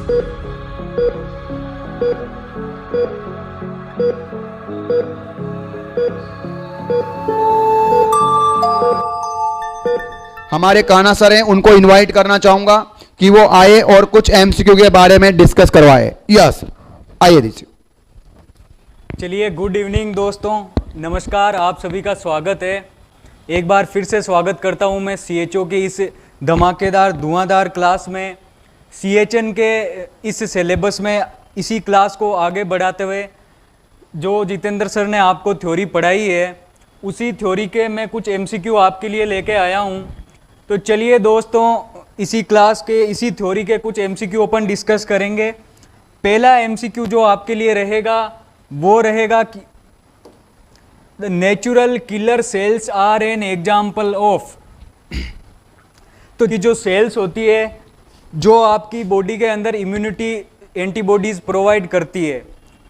हमारे कान्हा सर हैं, उनको इनवाइट करना चाहूंगा कि वो आए और कुछ एमसीक्यू के बारे में डिस्कस करवाए। यस, आइए दीजिए। चलिए, गुड इवनिंग दोस्तों, नमस्कार, आप सभी का स्वागत है। एक बार फिर से स्वागत करता हूं मैं सीएचओ के इस धमाकेदार धुआंधार क्लास में। सीएचएन के इस सिलेबस में इसी क्लास को आगे बढ़ाते हुए जो जितेंद्र सर ने आपको थ्योरी पढ़ाई है, उसी थ्योरी के मैं कुछ एमसीक्यू आपके लिए लेके आया हूं। तो चलिए दोस्तों, इसी क्लास के इसी थ्योरी के कुछ एमसीक्यू अपन डिस्कस करेंगे। पहला एमसीक्यू जो आपके लिए रहेगा वो रहेगा कि the natural killer cells are an example of. तो कि जो सेल्स होती है जो आपकी बॉडी के अंदर इम्यूनिटी एंटीबॉडीज प्रोवाइड करती है,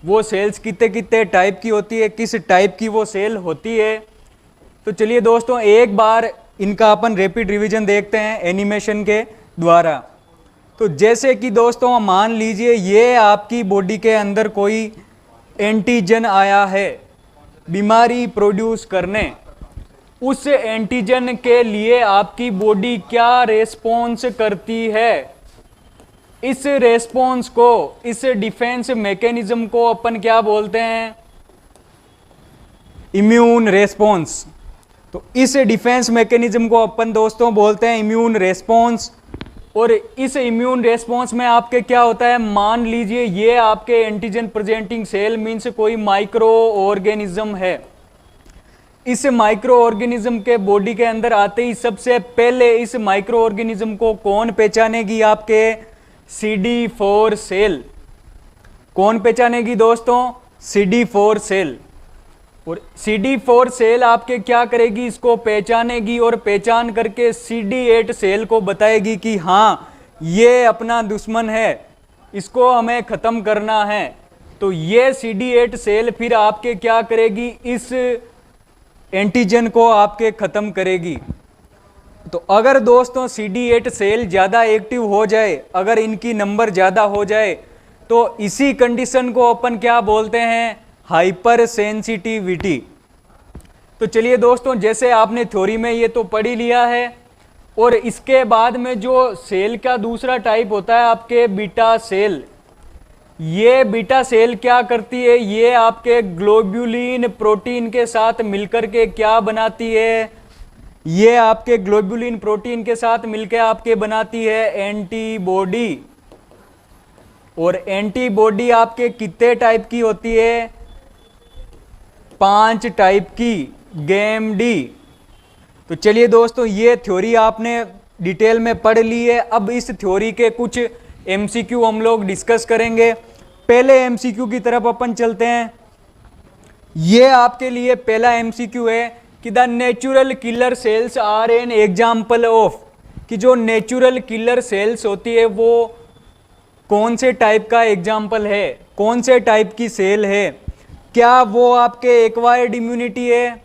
वो सेल्स कितने कितने टाइप की होती है, किस टाइप की वो सेल होती है। तो चलिए दोस्तों, एक बार इनका अपन रैपिड रिवीजन देखते हैं एनिमेशन के द्वारा। तो जैसे कि दोस्तों मान लीजिए ये आपकी बॉडी के अंदर कोई एंटीजन आया है बीमारी प्रोड्यूस करने, उस एंटीजन के लिए आपकी बॉडी क्या रेस्पॉन्स करती है, इस रेस्पॉन्स को, इस डिफेंस मैकेनिज्म को अपन क्या बोलते हैं, इम्यून रेस्पॉन्स। तो इस डिफेंस मैकेनिज्म को अपन दोस्तों बोलते हैं इम्यून रेस्पॉन्स। और इस इम्यून रेस्पॉन्स में आपके क्या होता है, मान लीजिए ये आपके एंटीजन प्रेजेंटिंग सेल मीन्स कोई माइक्रो ऑर्गेनिज्म है। इस माइक्रो ऑर्गेनिज्म के बॉडी के अंदर आते ही सबसे पहले इस माइक्रो ऑर्गेनिज्म को कौन पहचानेगी, आपके CD4 सेल। कौन पहचानेगी दोस्तों, CD4 सेल। और CD4 सेल आपके क्या करेगी, इसको पहचानेगी और पहचान करके CD8 सेल को बताएगी कि हाँ ये अपना दुश्मन है, इसको हमें खत्म करना है। तो ये CD8 सेल फिर आपके क्या करेगी, इस एंटीजन को आपके खत्म करेगी। तो अगर दोस्तों CD8 सेल ज़्यादा एक्टिव हो जाए, अगर इनकी नंबर ज़्यादा हो जाए, तो इसी कंडीशन को अपन क्या बोलते हैं, हाइपर सेंसिटिविटी। तो चलिए दोस्तों, जैसे आपने थ्योरी में ये तो पढ़ ही लिया है। और इसके बाद में जो सेल का दूसरा टाइप होता है आपके बीटा सेल। ये बीटा सेल क्या करती है, ये आपके ग्लोब्युलिन प्रोटीन के साथ मिलकर के क्या बनाती है, ये आपके ग्लोब्युलिन प्रोटीन के साथ मिलकर आपके बनाती है एंटीबॉडी। और एंटीबॉडी आपके कितने टाइप की होती है, 5 टाइप की, गेम डी। तो चलिए दोस्तों, ये थ्योरी आपने डिटेल में पढ़ ली है। अब इस थ्योरी के कुछ एमसीक्यू हम लोग डिस्कस करेंगे। पहले एमसीक्यू की तरफ अपन चलते हैं। ये आपके लिए पहला एमसीक्यू है कि the natural killer cells are an example of. कि जो नेचुरल किलर सेल्स होती है वो कौन से टाइप का एग्जाम्पल है, कौन से टाइप की सेल है। क्या वो आपके एक्वायर्ड इम्यूनिटी है,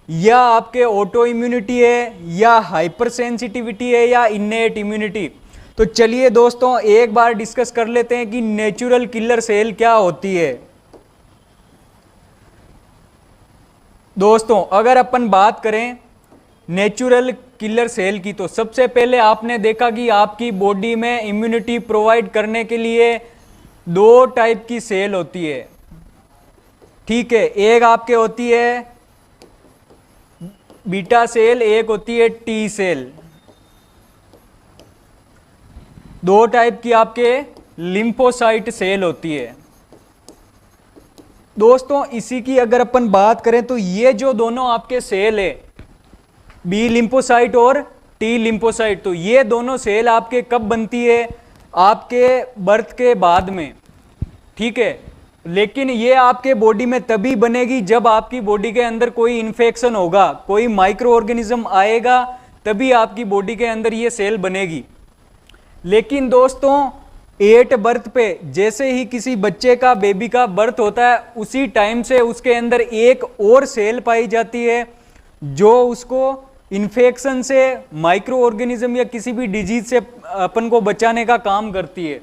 या आपके ऑटो इम्यूनिटी है, या हाइपर सेंसिटिविटी है, या इनेट इम्यूनिटी। तो चलिए दोस्तों एक बार डिस्कस कर लेते हैं कि नेचुरल किलर सेल क्या होती है। दोस्तों अगर अपन बात करें नेचुरल किलर सेल की, तो सबसे पहले आपने देखा कि आपकी बॉडी में इम्यूनिटी प्रोवाइड करने के लिए 2 टाइप की सेल होती है। ठीक है, एक आपके होती है बीटा सेल, एक होती है टी सेल। 2 टाइप की आपके लिम्फोसाइट सेल होती है। दोस्तों इसी की अगर अपन बात करें तो ये जो दोनों आपके सेल है, बी लिम्फोसाइट और टी लिम्फोसाइट, तो ये दोनों सेल आपके कब बनती है, आपके बर्थ के बाद में। ठीक है, लेकिन ये आपके बॉडी में तभी बनेगी जब आपकी बॉडी के अंदर कोई इन्फेक्शन होगा, कोई माइक्रो ऑर्गेनिज्म आएगा, तभी आपकी बॉडी के अंदर ये सेल बनेगी। लेकिन दोस्तों 8 बर्थ पे, जैसे ही किसी बच्चे का, बेबी का बर्थ होता है, उसी टाइम से उसके अंदर एक और सेल पाई जाती है जो उसको इन्फेक्शन से, माइक्रो ऑर्गेनिज्म या किसी भी डिजीज से अपन को बचाने का काम करती है।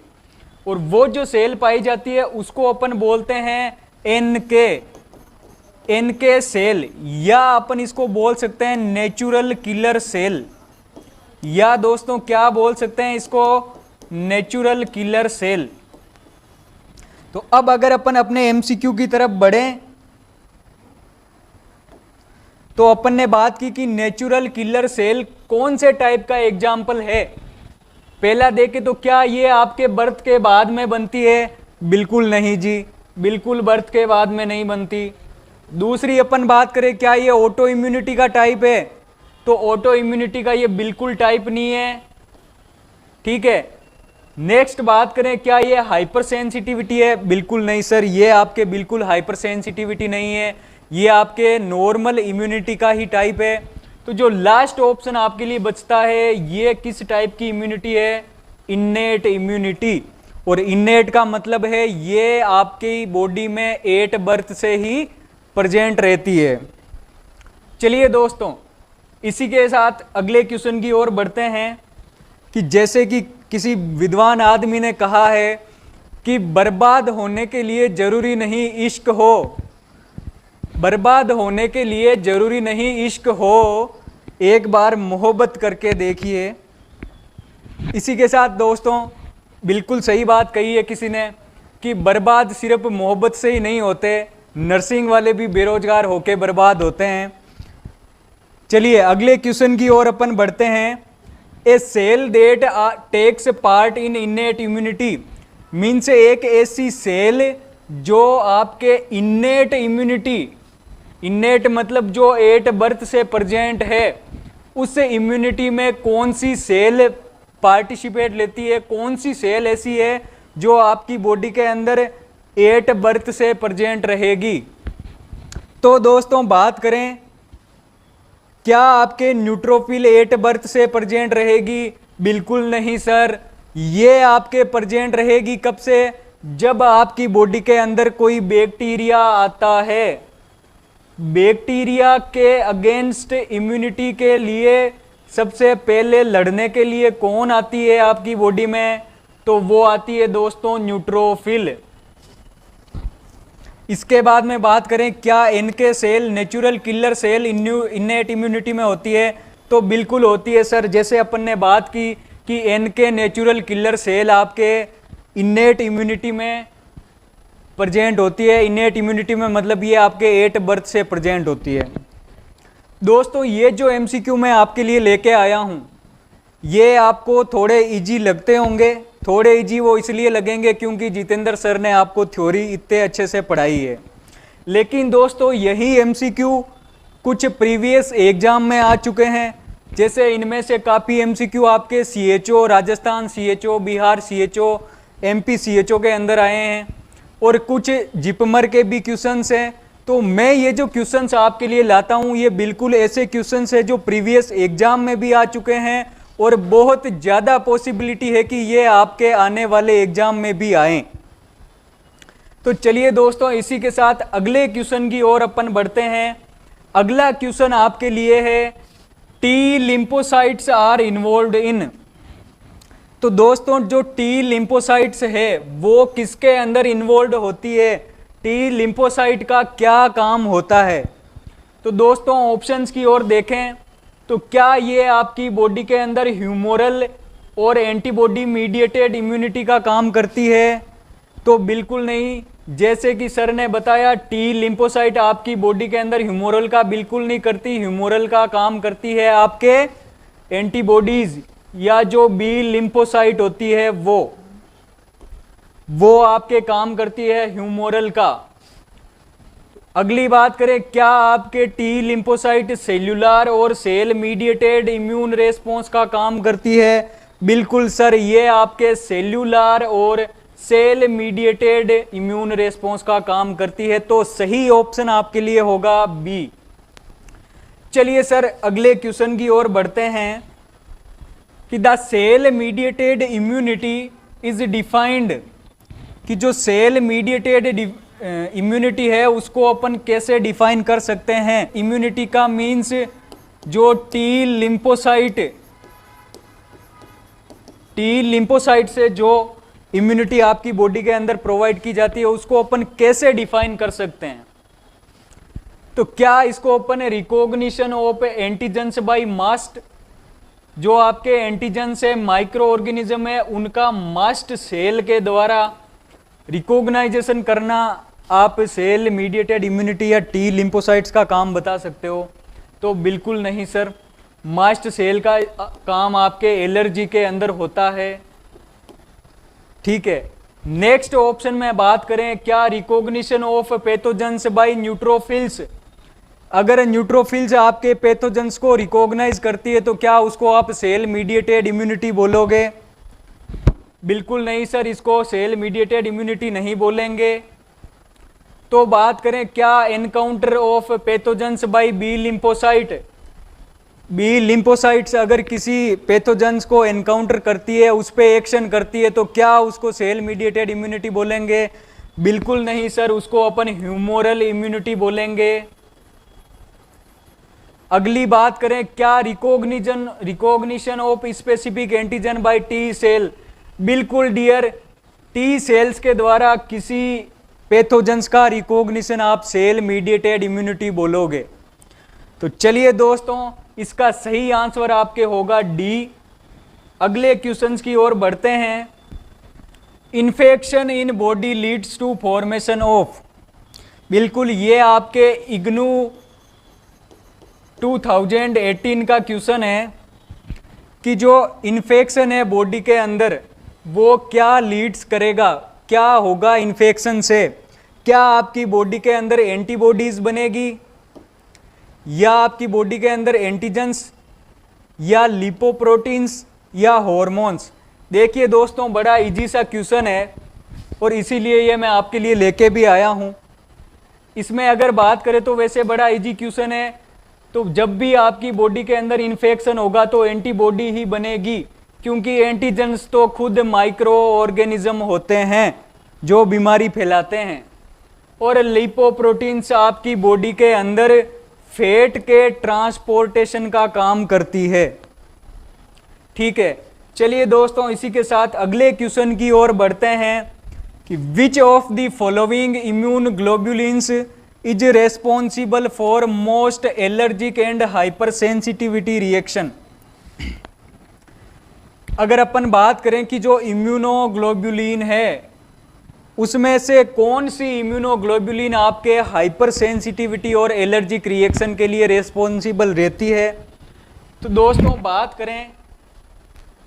और वो जो सेल पाई जाती है उसको अपन बोलते हैं एनके सेल, या अपन इसको बोल सकते हैं नेचुरल किलर सेल, या दोस्तों क्या बोल सकते हैं इसको, नेचुरल किलर सेल। तो अब अगर अपन अपने एमसीक्यू की तरफ बढ़ें तो अपन ने बात की कि नेचुरल किलर सेल कौन से टाइप का एग्जाम्पल है। पहला देखें तो क्या ये आपके बर्थ के बाद में बनती है? बिल्कुल नहीं जी, बिल्कुल बर्थ के बाद में नहीं बनती। दूसरी अपन बात करें क्या ये ऑटो इम्यूनिटी का टाइप है, तो ऑटो इम्यूनिटी का ये बिल्कुल टाइप नहीं है, ठीक है। नेक्स्ट बात करें क्या ये हाइपर सेंसिटिविटी है? बिल्कुल नहीं सर, ये आपके बिल्कुल हाइपर सेंसिटिविटी नहीं है, ये आपके नॉर्मल इम्यूनिटी का ही टाइप है। तो जो लास्ट ऑप्शन आपके लिए बचता है ये किस टाइप की इम्यूनिटी है? Innate immunity. और इन्नेट का मतलब है ये आपकी बॉडी में एट बर्थ से ही प्रेजेंट रहती है। चलिए दोस्तों, इसी के साथ अगले क्वेश्चन की ओर बढ़ते हैं कि जैसे कि किसी विद्वान आदमी ने कहा है कि बर्बाद होने के लिए जरूरी नहीं इश्क हो, बर्बाद होने के लिए जरूरी नहीं इश्क हो, एक बार मोहब्बत करके देखिए। इसी के साथ दोस्तों बिल्कुल सही बात कही है किसी ने कि बर्बाद सिर्फ मोहब्बत से ही नहीं होते, नर्सिंग वाले भी बेरोजगार होके बर्बाद होते हैं। चलिए अगले क्वेश्चन की ओर अपन बढ़ते हैं। A cell that takes part in innate immunity means एक ऐसी सेल जो आपके इन्नेट इम्यूनिटी, इन्नेट मतलब जो एट बर्थ से प्रेजेंट है, उस इम्यूनिटी में कौन सी सेल पार्टिसिपेट लेती है, कौन सी सेल ऐसी है जो आपकी बॉडी के अंदर एट बर्थ से प्रेजेंट रहेगी। तो दोस्तों बात करें क्या आपके न्यूट्रोफिल एट बर्थ से प्रेजेंट रहेगी? बिल्कुल नहीं सर, ये आपके प्रेजेंट रहेगी कब से? जब आपकी बॉडी के अंदर कोई बैक्टीरिया आता है। बैक्टीरिया के अगेंस्ट इम्यूनिटी के लिए सबसे पहले लड़ने के लिए कौन आती है आपकी बॉडी में? तो वो आती है दोस्तों न्यूट्रोफिल। इसके बाद में बात करें क्या इनके cell natural killer cell innate immunity में होती है? तो बिल्कुल होती है सर। जैसे अपन ने बात की कि इनके नेचुरल किलर सेल आपके इन्नेट इम्यूनिटी में प्रेजेंट होती है। इन्नेट इम्यूनिटी में मतलब ये आपके एट बर्थ से प्रेजेंट होती है। दोस्तों ये जो एमसीक्यू मैं आपके लिए लेके आया हूँ ये आपको थोड़े इजी लगते होंगे। थोड़े इजी वो इसलिए लगेंगे क्योंकि जितेंद्र सर ने आपको थ्योरी इतने अच्छे से पढ़ाई है। लेकिन दोस्तों यही एमसीक्यू कुछ प्रीवियस एग्जाम में आ चुके हैं। जैसे इनमें से काफ़ी एमसीक्यू आपके CHO Rajasthan CHO, Bihar CHO, MP CHO के अंदर आए हैं और कुछ जिपमर के भी क्वेश्चंस हैं। तो मैं ये जो क्वेश्चंस आपके लिए लाता हूँ ये बिल्कुल ऐसे क्वेश्चंस हैं जो प्रीवियस एग्जाम में भी आ चुके हैं और बहुत ज़्यादा पॉसिबिलिटी है कि ये आपके आने वाले एग्जाम में भी आए। तो चलिए दोस्तों इसी के साथ अगले क्वेश्चन की ओर अपन बढ़ते हैं। अगला क्वेश्चन आपके लिए है T lymphocytes are involved in. तो दोस्तों जो टी लिम्फोसाइट्स है वो किसके अंदर इन्वॉल्व होती है? टी लिम्फोसाइट का क्या काम होता है? तो दोस्तों ऑप्शंस की ओर देखें तो क्या ये आपकी बॉडी के अंदर ह्यूमोरल और एंटीबॉडी मीडिएटेड इम्यूनिटी का काम करती है? तो बिल्कुल नहीं। जैसे कि सर ने बताया टी लिम्फोसाइट आपकी बॉडी के अंदर ह्यूमोरल का बिल्कुल नहीं करती। ह्यूमोरल का काम करती है आपके एंटीबॉडीज या जो बी लिम्फोसाइट होती है वो आपके काम करती है ह्यूमोरल का। अगली बात करें क्या आपके टी लिम्फोसाइट सेल्यूलर और सेल मीडिएटेड इम्यून रेस्पॉन्स का काम करती है? बिल्कुल सर, ये आपके सेल्यूलर और सेल मीडिएटेड इम्यून रेस्पॉन्स का काम करती है। तो सही ऑप्शन आपके लिए होगा बी। चलिए सर अगले क्वेश्चन की ओर बढ़ते हैं कि the cell mediated immunity is defined, कि जो सेल मीडिएटेड इम्यूनिटी है उसको अपन कैसे डिफाइन कर सकते हैं? इम्यूनिटी का मीन्स जो टी लिम्फोसाइट से जो इम्यूनिटी आपकी बॉडी के अंदर प्रोवाइड की जाती है, उसको अपन कैसे डिफाइन कर सकते हैं? तो क्या इसको अपन रिकॉग्निशन ऑफ एंटीजेंस बाय मास्ट, जो आपके एंटीजेंस है माइक्रो ऑर्गेनिज्म है उनका मास्ट सेल के द्वारा रिकॉग्नाइजेशन करना, आप सेल मीडिएटेड इम्यूनिटी या टी लिम्फोसाइट्स का काम बता सकते हो? तो बिल्कुल नहीं सर, मास्ट सेल का काम आपके एलर्जी के अंदर होता है। ठीक है, नेक्स्ट ऑप्शन में बात करें, क्या recognition of pathogens by neutrophils, अगर न्यूट्रोफिल्स आपके पैथोजेंस को रिकॉग्नाइज करती है तो क्या उसको आप सेल मीडिएटेड इम्यूनिटी बोलोगे? बिल्कुल नहीं सर, इसको सेल मीडिएटेड इम्यूनिटी नहीं बोलेंगे। तो बात करें, क्या encounter of pathogens by B lymphocyte, B lymphocytes अगर किसी पैथोजेंस को एनकाउंटर करती है, उस पर एक्शन करती है, तो क्या उसको सेल मीडिएटेड इम्यूनिटी बोलेंगे? बिल्कुल नहीं सर, उसको अपन ह्यूमोरल इम्यूनिटी बोलेंगे। अगली बात करें, क्या recognition of specific antigen by T cell, बिल्कुल डियर, टी सेल्स के द्वारा किसी पैथोजेंस का रिकॉग्निशन आप सेल मीडिएटेड इम्यूनिटी बोलोगे। तो चलिए दोस्तों, इसका सही आंसर आपके होगा डी। अगले क्वेश्चंस की ओर बढ़ते हैं। Infection in body leads to formation of, बिल्कुल ये आपके इग्नू 2018 का क्वेश्चन है कि जो इन्फेक्शन है बॉडी के अंदर वो क्या लीड्स करेगा, क्या होगा इन्फेक्शन से? क्या आपकी बॉडी के अंदर एंटीबॉडीज बनेगी, या आपकी बॉडी के अंदर एंटीजेंस, या लिपोप्रोटीन्स, या हॉर्मोन्स? देखिए दोस्तों, बड़ा इजी सा क्वेश्चन है और इसीलिए ये मैं आपके लिए लेके भी आया हूँ। इसमें अगर बात करें तो वैसे बड़ा इजी क्वेश्चन है। तो जब भी आपकी बॉडी के अंदर इन्फेक्शन होगा तो एंटीबॉडी ही बनेगी, क्योंकि एंटीजेंस तो खुद माइक्रो ऑर्गेनिज्म होते हैं जो बीमारी फैलाते हैं, और लिपोप्रोटीन्स आपकी बॉडी के अंदर फैट के ट्रांसपोर्टेशन का काम करती है। ठीक है, चलिए दोस्तों, इसी के साथ अगले क्वेश्चन की ओर बढ़ते हैं कि which of the following immune globulins is responsible for most allergic and hyper sensitivity reaction. अगर अपन बात करें कि जो इम्यूनोग्लोबुलिन है उसमें से कौन सी इम्यूनोग्लोबुलिन आपके हाइपर सेंसिटिविटी और एलर्जिक रिएक्शन के लिए रेस्पॉन्सिबल रहती है? तो दोस्तों बात करें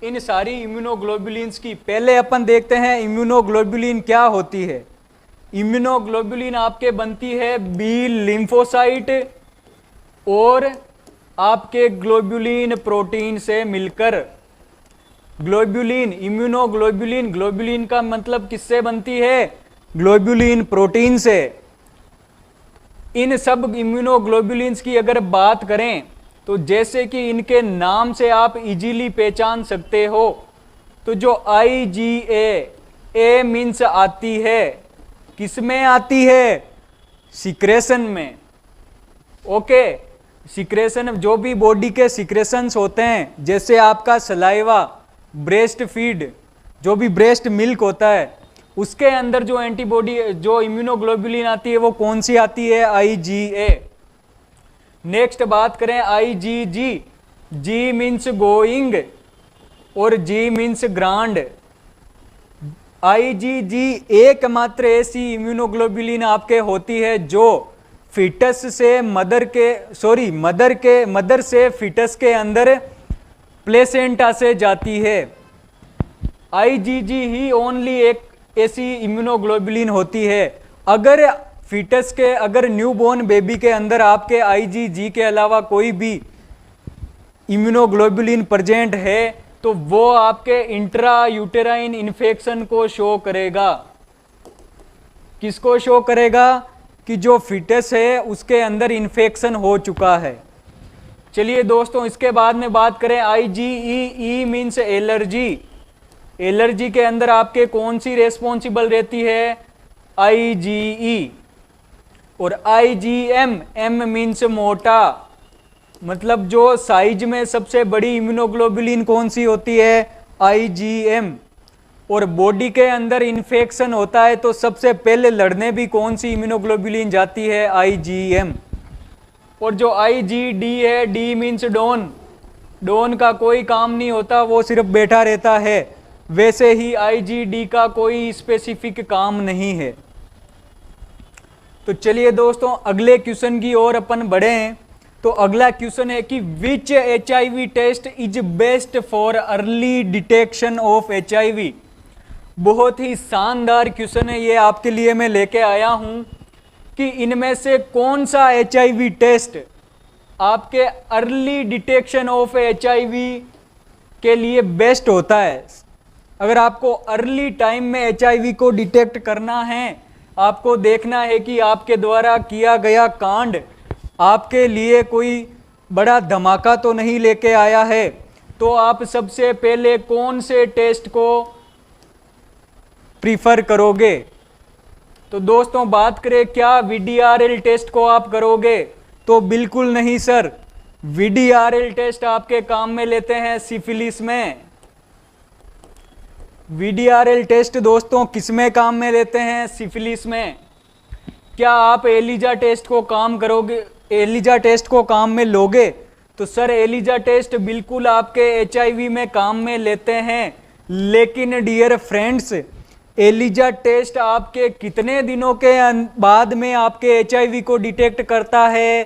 इन सारी इम्यूनोग्लोबुलिन्स की, पहले अपन देखते हैं इम्यूनोग्लोबुलिन क्या होती है। इम्यूनोग्लोबुलिन आपके बनती है बी लिम्फोसाइट और आपके ग्लोबुलिन प्रोटीन से मिलकर। ग्लोबुलिन, इम्यूनोग्लोबुलिन, ग्लोबुलिन का मतलब किससे बनती है? ग्लोबुलिन प्रोटीन से। इन सब इम्यूनोग्लोबुलिन्स की अगर बात करें तो जैसे कि इनके नाम से आप इजीली पहचान सकते हो, तो जो IgA, ए मीन्स आती है, किसमें आती है? सिक्रेशन में। ओके, सिक्रेशन, जो भी बॉडी के सिक्रेशंस होते हैं, जैसे आपका सलाइवा, ब्रेस्ट फीड, जो भी ब्रेस्ट मिल्क होता है, उसके अंदर जो एंटीबॉडी, जो इम्यूनोग्लोबुलिन आती है वो कौन सी आती है? IgA। नेक्स्ट बात करें IgG, G मीन्स गोइंग और G मीन्स ग्रांड। IgG एकमात्र ऐसी इम्यूनोग्लोबुलिन आपके होती है जो फीटस से मदर से फीटस के अंदर प्लेसेंटा से जाती है। IgG ही ओनली एक ऐसी इम्यूनोग्लोबुलिन होती है। अगर फीटस के, अगर न्यूबॉर्न बेबी के अंदर आपके IgG के अलावा कोई भी इम्यूनोग्लोबुलिन प्रेजेंट है तो वो आपके इंट्रा यूटेराइन इन्फेक्शन को शो करेगा। किसको शो करेगा? कि जो फीटस है उसके अंदर इन्फेक्शन हो चुका है। चलिए दोस्तों, इसके बाद में बात करें IgE, E means allergy. Allergy के अंदर आपके कौन सी रेस्पॉन्सिबल रहती है? IgE। और IgM, M मीन्स मोटा, मतलब जो साइज में सबसे बड़ी इम्यूनोग्लोबुलिन कौन सी होती है? IgM। और बॉडी के अंदर इन्फेक्शन होता है तो सबसे पहले लड़ने भी कौन सी इम्यूनोग्लोबुलिन जाती है, IgM। और जो IgD है, D मीन्स डॉन, डॉन का कोई काम नहीं होता, वो सिर्फ बैठा रहता है। वैसे ही IgD का कोई स्पेसिफिक काम नहीं है। तो चलिए दोस्तों अगले क्वेश्चन की ओर अपन बढ़े हैं। तो अगला क्वेश्चन है कि which HIV test is best for early detection of HIV। बहुत ही शानदार क्वेश्चन है ये, आपके लिए मैं लेके आया हूं कि इनमें से कौन सा HIV टेस्ट आपके अर्ली डिटेक्शन ऑफ HIV के लिए बेस्ट होता है। अगर आपको अर्ली टाइम में HIV को डिटेक्ट करना है, आपको देखना है कि आपके द्वारा किया गया कांड आपके लिए कोई बड़ा धमाका तो नहीं लेके आया है, तो आप सबसे पहले कौन से टेस्ट को प्रीफर करोगे। तो दोस्तों बात करें क्या VDRL टेस्ट को आप करोगे, तो बिल्कुल नहीं सर। VDRL टेस्ट आपके काम में लेते हैं सिफिलिस में। VDRL टेस्ट दोस्तों किस में काम में लेते हैं, सिफिलिस में। क्या आप एलिजा टेस्ट को काम करोगे, एलिजा टेस्ट को काम में लोगे, तो सर एलिजा टेस्ट बिल्कुल आपके HIV में काम में लेते हैं। लेकिन डियर फ्रेंड्स, एलिजा टेस्ट आपके कितने दिनों के बाद में आपके HIV को डिटेक्ट करता है,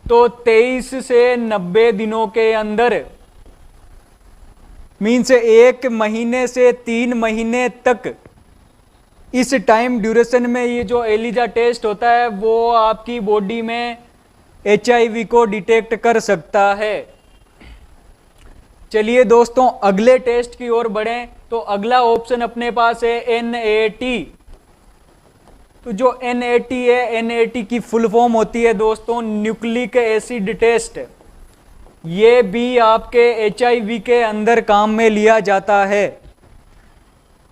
तो 23 से 90 दिनों के अंदर, मीन्स 1 महीने से 3 महीने तक, इस टाइम ड्यूरेशन में ये जो एलिजा टेस्ट होता है वो आपकी बॉडी में HIV को डिटेक्ट कर सकता है। चलिए दोस्तों अगले टेस्ट की ओर बढ़ें। तो अगला ऑप्शन अपने पास है NAT। तो जो NAT है, NAT की फुल फॉर्म होती है दोस्तों न्यूक्लिक एसिड टेस्ट। ये भी आपके HIV के अंदर काम में लिया जाता है।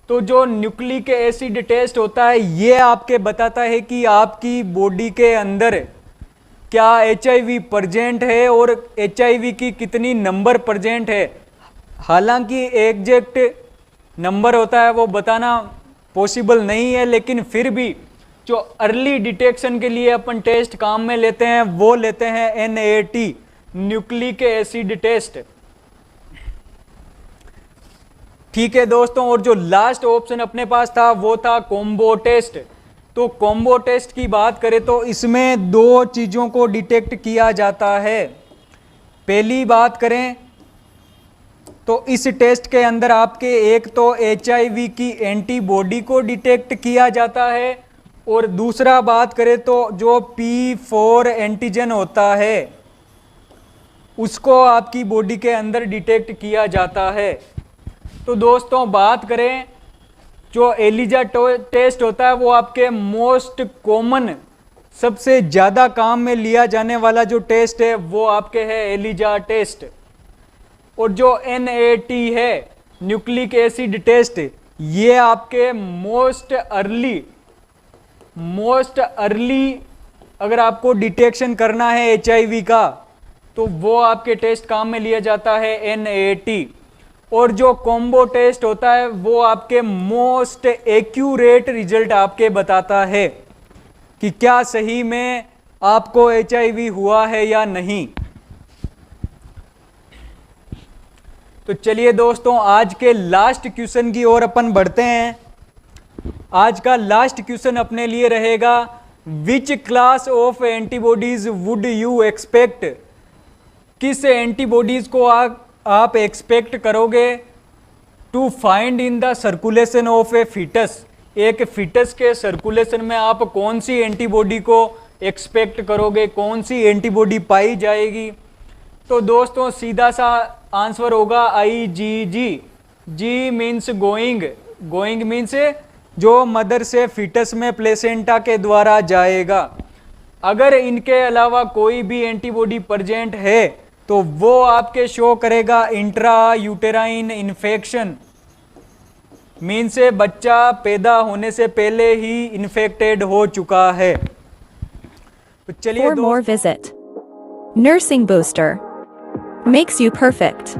तो जो न्यूक्लिक एसिड टेस्ट होता है ये आपके बताता है कि आपकी बॉडी के अंदर क्या HIV प्रेजेंट है और HIV की कितनी नंबर प्रेजेंट है। हालांकि एग्जैक्ट नंबर होता है वो बताना पॉसिबल नहीं है, लेकिन फिर भी जो अर्ली डिटेक्शन के लिए अपन टेस्ट काम में लेते हैं वो लेते हैं NAT, न्यूक्लिक एसिड टेस्ट। ठीक है दोस्तों, और जो लास्ट ऑप्शन अपने पास था वो था कॉम्बो टेस्ट। तो कॉम्बो टेस्ट की बात करें तो इसमें 2 चीज़ों को डिटेक्ट किया जाता है। पहली बात करें तो इस टेस्ट के अंदर आपके एक तो HIV की एंटीबॉडी को डिटेक्ट किया जाता है, और दूसरा बात करें तो जो P4 एंटीजन होता है उसको आपकी बॉडी के अंदर डिटेक्ट किया जाता है। तो दोस्तों बात करें जो एलिजा टेस्ट होता है वो आपके मोस्ट कॉमन, सबसे ज़्यादा काम में लिया जाने वाला जो टेस्ट है वो आपके है एलिजा टेस्ट। और जो NAT है न्यूक्लिक एसिड टेस्ट, ये आपके मोस्ट अर्ली अगर आपको डिटेक्शन करना है HIV का तो वो आपके टेस्ट काम में लिया जाता है NAT। और जो कॉम्बो टेस्ट होता है वो आपके मोस्ट एक्यूरेट रिजल्ट आपके बताता है कि क्या सही में आपको HIV हुआ है या नहीं। तो चलिए दोस्तों आज के लास्ट क्वेश्चन की ओर अपन बढ़ते हैं। आज का लास्ट क्वेश्चन अपने लिए रहेगा which class of antibodies would you expect. किस एंटीबॉडीज को आप एक्सपेक्ट करोगे to find in the circulation of a foetus. एक फीटस के सर्कुलेशन में आप कौन सी एंटीबॉडी को एक्सपेक्ट करोगे, कौन सी एंटीबॉडी पाई जाएगी। तो दोस्तों सीधा सा आंसर होगा IgG। G means going, going means जो मदर से फीटस में प्लेसेंटा के द्वारा जाएगा। अगर इनके अलावा कोई भी एंटीबॉडी प्रेजेंट है तो वो आपके शो करेगा इंट्रा यूटेराइन इन्फेक्शन, मीन्स बच्चा पैदा होने से पहले ही इन्फेक्टेड हो चुका है। तो चलिए For more visit Nursing Booster makes you perfect.